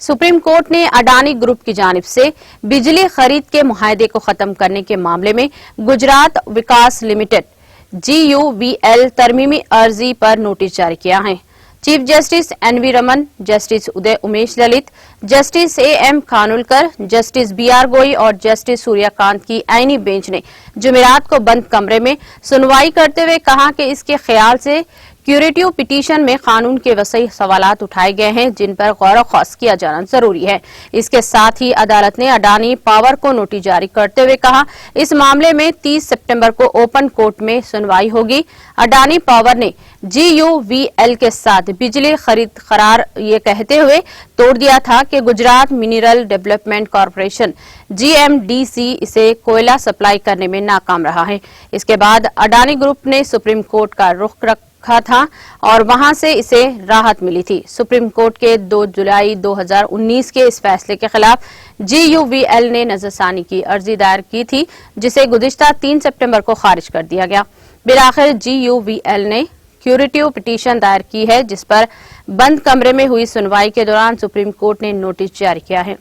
Supreme court ने Adani group की जानिब से बिजली खरीद के मुआहदे को खत्म करने के मामले में गुजरात विकास लिमिटेड GUVL तरमीमी अर्जी पर नोटिस जारी किया है। Chief justice NV Raman, justice Uday Umesh Lalit, justice AM Khanwilkar, justice BR Gavai और जस्टिस सूर्यकांत की आईनी बेंच ने जुमेरात को बंद कमरे में सुनवाई करते हुए कहा कि इसके ख्याल से क्यूरेटिव पिटीशन में कानून के वसी सवालात उठाए गए हैं जिन पर गौर खौस किया जाना जरूरी है। इसके साथ ही अदालत ने अडानी पावर को नोटिस जारी करते हुए कहा इस मामले में 30 सितंबर को ओपन कोर्ट में सुनवाई होगी। अडानी पावर ने GUVL के साथ बिजली खरीद करार ये कहते हुए तोड़ दिया था कि Gujarat mineral development corporation GMDC इसे कोयला सप्लाई करने में नाकाम रहा है। इसके बाद अडानी ग्रुप ने सुप्रीम कोर्ट का रुख रखा था और वहां से इसे राहत मिली थी। सुप्रीम कोर्ट के 2 जुलाई 2019 के इस फैसले के खिलाफ GUVL ने नजरसानी की अर्जी दायर की थी जिसे गुज़िश्ता 3 सितंबर को खारिज कर दिया गया। बिलाखिर GUVL ने क्यूरेटिव पिटीशन दायर की है जिस पर बंद कमरे में हुई सुनवाई के दौरान सुप्रीम कोर्ट ने नोटिस जारी किया है।